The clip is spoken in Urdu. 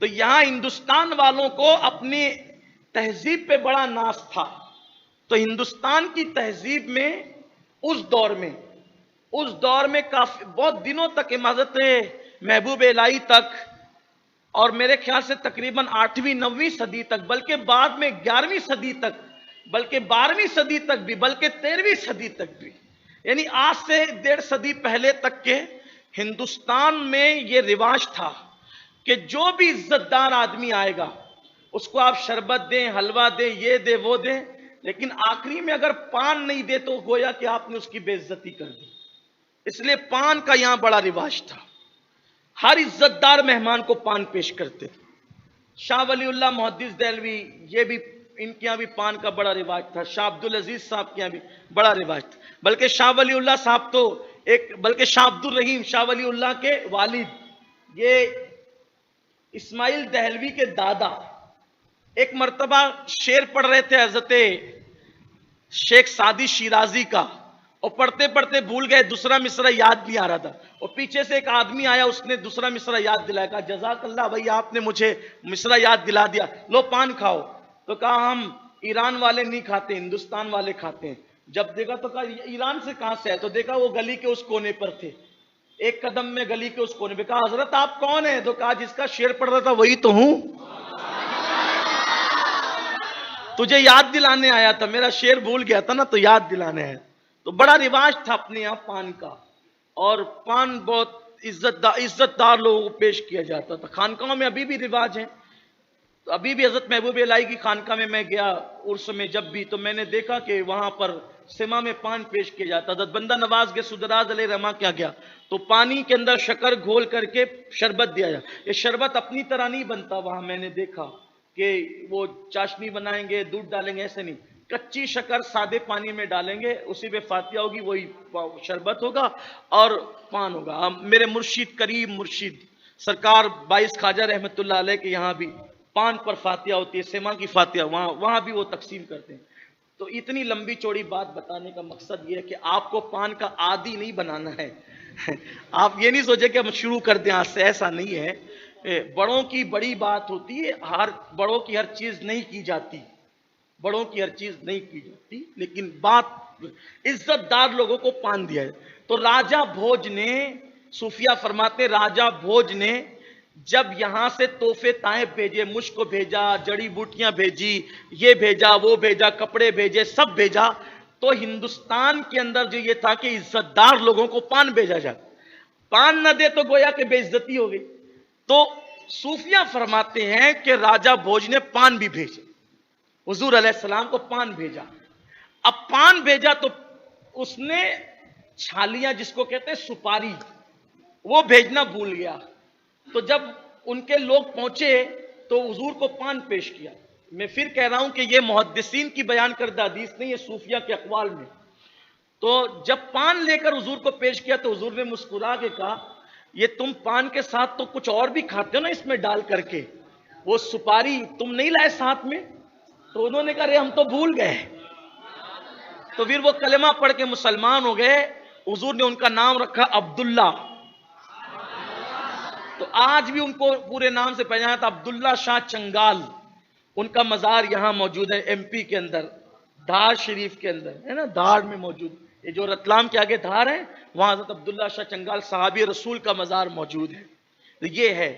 تو یہاں ہندوستان والوں کو اپنی تہذیب پہ بڑا ناز تھا. تو ہندوستان کی تہذیب میں اس دور میں کافی بہت دنوں تک حضرت محبوب الہی تک، اور میرے خیال سے تقریباً 8ویں 9ویں صدی تک، بلکہ بعد میں 11ویں صدی تک، بلکہ 12ویں صدی تک بھی، بلکہ 13ویں صدی تک بھی، یعنی آج سے 1.5 صدی پہلے تک کے ہندوستان میں یہ رواج تھا کہ جو بھی عزت دار آدمی آئے گا اس کو آپ شربت دیں، حلوہ دیں، یہ دیں وہ دیں، لیکن آخری میں اگر پان نہیں دے تو گویا کہ آپ نے اس کی بے عزتی کر دی. اس لیے پان کا یہاں بڑا رواج تھا. ہر عزت دار مہمان کو پان پیش کرتے تھے. شاہ ولی اللہ محدث دہلوی، یہ بھی ان کے یہاں بھی پان کا بڑا رواج تھا. شاہ عبدالعزیز صاحب کے یہاں بھی بڑا رواج تھا. بلکہ شاہ ولی اللہ صاحب تو بلکہ شاہ عبد الرحیم شاہ ولی اللہ کے والد، یہ اسماعیل دہلوی کے دادا، ایک مرتبہ شعر پڑھ رہے تھے حضرت شیخ سعدی شیرازی کا، اور پڑھتے پڑھتے بھول گئے، دوسرا مصرع یاد نہیں آ رہا تھا، اور پیچھے سے ایک آدمی آیا، اس نے دوسرا مصرع یاد دلایا. کہا جزاک اللہ بھائی، آپ نے مجھے مصرع یاد دلا دیا، لو پان کھاؤ. تو کہا ہم ایران والے نہیں کھاتے، ہندوستان والے کھاتے ہیں. جب دیکھا تو کہا ایران سے کہاں سے ہے؟ تو دیکھا وہ گلی کے اس کونے پر تھے، ایک قدم میں گلی کے اس کونے پہ. کہا حضرت آپ کون ہیں؟ تو کہا جس کا شعر پڑھ رہا تھا وہی تو ہوں، تجھے یاد دلانے آیا تھا، میرا شعر بھول گیا تھا نا تو یاد دلانے آیا. تو بڑا رواج تھا اپنے یہاں پان کا، اور پان بہت عزت دار لوگوں کو پیش کیا جاتا تھا. خانقاہوں میں ابھی بھی رواج ہیں. تو ابھی بھی حضرت محبوب الہی کی خانقاہ میں گیا عرس میں جب بھی، تو میں نے دیکھا کہ وہاں پر سما میں پان پیش کیا جاتا تھا. بندہ نواز کے سدراز علیہ رحمہ کیا گیا تو پانی کے اندر شکر گھول کر کے شربت دیا جاتا. یہ شربت اپنی طرح نہیں بنتا وہاں، میں نے دیکھا کہ وہ چاشنی بنائیں گے، دودھ ڈالیں گے، ایسے نہیں. کچی شکر سادے پانی میں ڈالیں گے، اسی پہ فاتحہ ہوگی، وہی شربت ہوگا اور پان ہوگا. میرے مرشد، کریم مرشد سرکار بائیس خواجہ رحمت اللہ علیہ کے یہاں بھی پان پر فاتحہ ہوتی ہے، سیما کی فاتحہ وہاں بھی وہ تقسیم کرتے ہیں. تو اتنی لمبی چوڑی بات بتانے کا مقصد یہ ہے کہ آپ کو پان کا عادی نہیں بنانا ہے. آپ یہ نہیں سوچے کہ ہم شروع کر دیں آج سے، ایسا نہیں ہے. بڑوں کی بڑی بات ہوتی ہے، بڑوں کی ہر چیز نہیں کی جاتی، بڑوں کی ہر چیز نہیں کی جاتی، لیکن بات عزت دار لوگوں کو پان دیا ہے. تو راجہ بھوج نے، صوفیہ فرماتے راجہ بھوج نے جب یہاں سے تحفے تائیں بھیجے، مشک کو بھیجا، جڑی بوٹیاں بھیجی، یہ بھیجا وہ بھیجا، کپڑے بھیجے، سب بھیجا، تو ہندوستان کے اندر جو یہ تھا کہ عزت دار لوگوں کو پان بھیجا جاتا. پان نہ دے تو گویا کہ بے عزتی ہو گئی. تو صوفیہ فرماتے ہیں کہ راجہ بھوج نے پان بھی بھیجا، حضور علیہ السلام کو پان بھیجا. اب پان بھیجا تو اس نے چھالیاں، جس کو کہتے ہیں سپاری، وہ بھیجنا بھول گیا. تو جب ان کے لوگ پہنچے تو حضور کو پان پیش کیا. میں پھر کہہ رہا ہوں کہ یہ محدثین کی بیان کردہ حدیث نہیں، یہ صوفیہ کے اقوال میں. تو جب پان لے کر حضور کو پیش کیا تو حضور نے مسکرا کے کہا یہ تم پان کے ساتھ تو کچھ اور بھی کھاتے ہو نا اس میں ڈال کر کے، وہ سپاری تم نہیں لائے ساتھ میں؟ تو انہوں نے کہا ہم تو بھول گئے. تو پھر وہ کلمہ پڑھ کے مسلمان ہو گئے. حضور نے ان کا نام رکھا عبداللہ. تو آج بھی ان کو پورے نام سے پہچانا تھا، عبداللہ شاہ چنگال. ان کا مزار یہاں موجود ہے ایم پی کے اندر، دھار شریف کے اندر ہے نا، دھار میں موجود. یہ جو رتلام کے آگے دھار ہے وہاں حضرت عبداللہ شاہ چنگال صحابی رسول کا مزار موجود ہے. یہ ہے